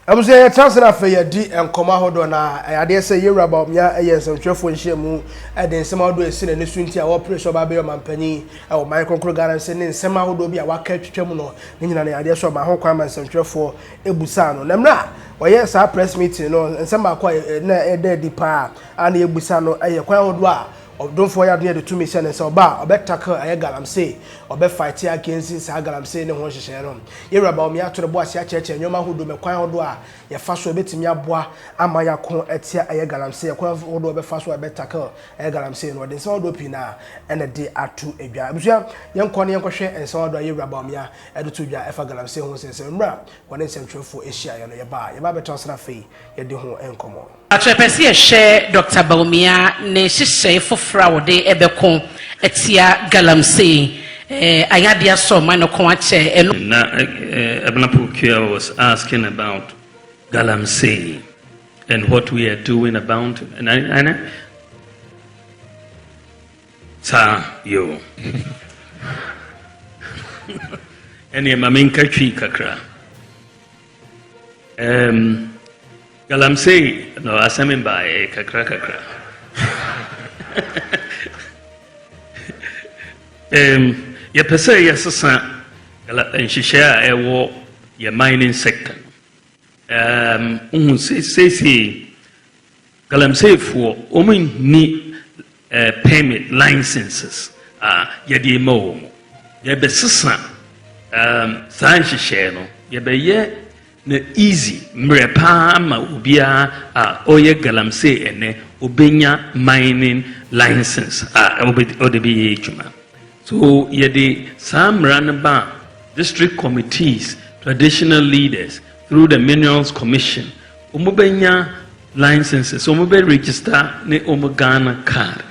I'm saying transfer for your D and come out on I dare say you're about me. Yes, I'm sure for shame. And then some do a sin and swinty our pressure by my penny. Our micro garden sending some how do be a waka chemuno. Meaning an idea of my home crime and some sure for a busano. Namna, well, yes, I press meeting and some are quite a dead pa and a busano a quite don't for near the 2 mission and so bar or bet tackle a Galamsey or bet fight against Galamsey and one sharon. You're about me to the boss church and your man who do me quite doa. Your fast will bet me a bois and my con at a Galamsey, a quite order of fast will bet tackle a Galamsey and what is all dopina and a day at 2 a bia. Young Connie and Crochet and so do you about me at the 2 ya if a Galamsey who says and rap when it's central for a share on your bar. Your baby transfer fee, your do home and come on. Atrapesi share Dr. Bawumia ne shishe fofra de ebeko etia Galamsey ayadia so man ko ache Abnapukia was asking about Galamsey and what we are doing about and sa yo ene maminka chi kakra Galamsey no asamin ba kakra ye pese yesesa nshisha ewo ye mining sector say Galamsey for ni permit licenses ye di mo ye besesa san shisha no ye be ye na easy mrepa ma ubia oye Galamsey ene obenya mining license odebi ejuma so yede some ranaba district committees traditional leaders through the minerals commission omobenya licenses omobe register ne omogana card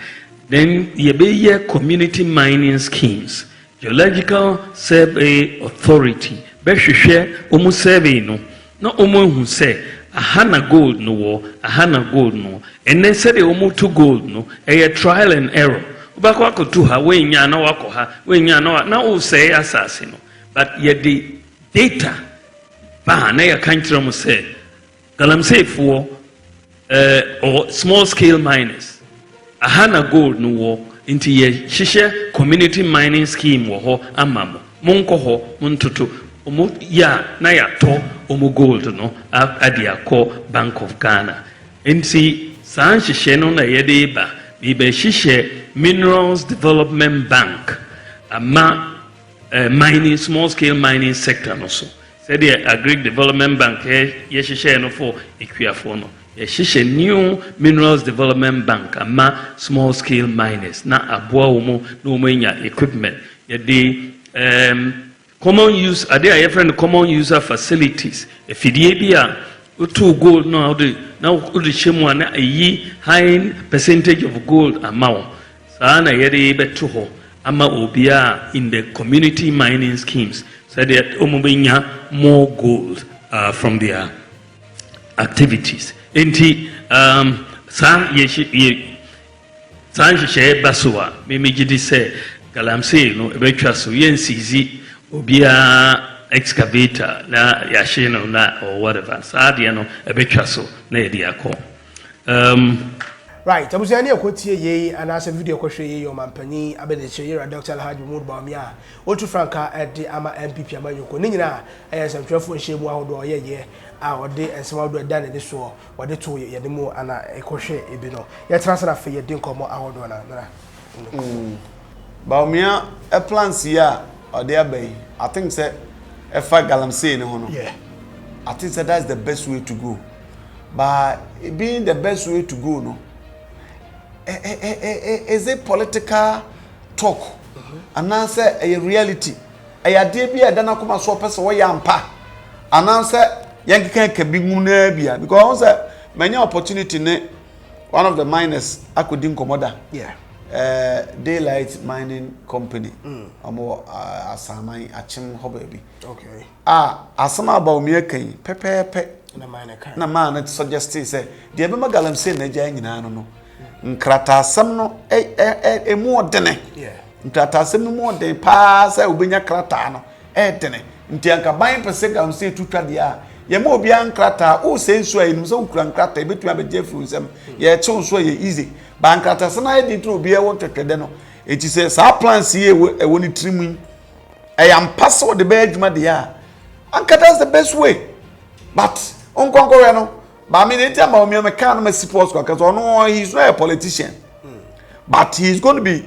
then yebe community mining schemes geological survey authority behwehwe omu survey no na omu hu se ahana gold no wo ahana gold no ene se de omu to gold no trial and error ubako akotu ha wenya na wako ha wenya na o se asase no but yet the data ba na ya kanchira mu se Galamsey for or small scale miners ahana gold no wo inti ye hihye community mining scheme wo ho amamo monko ho montoto omo ya na ya to omo gold no adiako Bank of Ghana inti san hihye no na ye de ba bi be hihye Minerals Development Bank ama mining small scale mining sector no so said the Agric Development Bank ye hihye no for equiafo no ye new Minerals Development Bank ama small scale miners na aboa omo na omo nya equipment ye de common use ade a friend common user facilities efidie bia utu gold no na udi chemu na yi high percentage of gold amount sana yede beto ho ama obia in the community mining schemes so that omobenya more gold from their activities enti san ye baswa memejidi se Galamsey no ebetwa so yensizi obia excavator na yashino na or whatever sadia no ebetwa so na yediako right abusani akotie ye anase video kwhwe ye yo mampani abede yera Dr. Alhaji Bawumia otu franka ede ama MPP amanyoko ni nyina samtwafo nhemu ahodo ye a ode ensemado da ne so ode to ye de mu ana ekohwe ebi no ye transfer fe ye din komo ahodo na Bawumia a plans here or there bay. I think say if I Galamsey no hono. Yeah. I think that that's the best way to go. But being the best way to go no. Is a political talk. And now say a reality. A idea be a dana kuma so person we yampa. And now say yanki can be munebia because many opportunity ne one of the miners akudin komoda. Yeah. Daylight Mining Company. Amo asamai achim hobebi. Okay. Asama Bawumia kan pepepe na mine kan. Na man suggest say the ebema Galamsey na gya nyina no. Nkrata asam no emu odene. Yeah. Nkrata asam no mu odene pa say obenya krata no dene. Nti anka ban pese Galamsey tutwa dia ye ma obi ankrata o se nso ayi nso ukura nkrata ebetumi abeje furu nsem ye che nso ye easy ba nkrata se na ye di tro obi e won twetwede no eti se sa plans ye e ni trimu I am pass the bed adwuma de ya anka that's the best way but onkonkore no ba me dey tell Bawumia me kan no support because no he's not a politician but he's going to be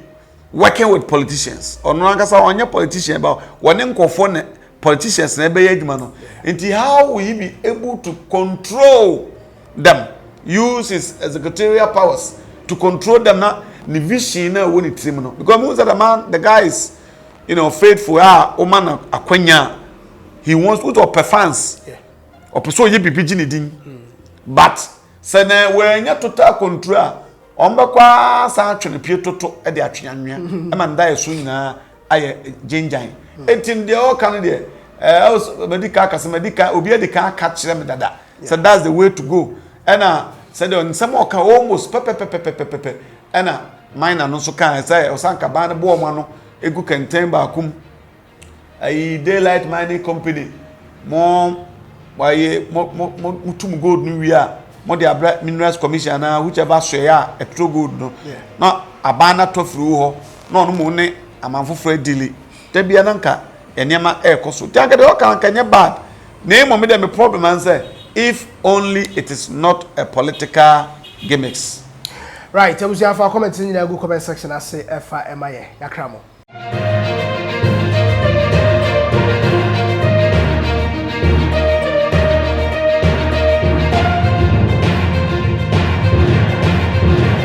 working with politicians ono ankasa onye politician ba woni nkofo ne politicians na ebe adwuma no enti how will he be able to control them use his executorial powers to control them na the vision na woni trim no because most of the guy is faithful woman akwanya he wants to performance opeso ye bibiji ne din but se na we nya total control ombekwa sa atwene pie toto e de atwenanwea e man da yeso nyina aye genjan etin de o kan de medical kase medical obi de kan ka kire me dada so that's the way to go and said on some oka almost pepe and mine no so kan say osanka ban bo mo no egu kenten ba kum ai daylight mining company mo waye mutum gold nu wi a mo de abra minerals commission na whichever share a petro gold no na abana to firi ho na no mo ne amanfofo adili da bia na nka enema ekoso tianka de o kan kanye bad na mo me dem problem an say if only it is not a political gimmicks. Right, I was here for comment in the comment section. I say, F I M I A. Yakramo.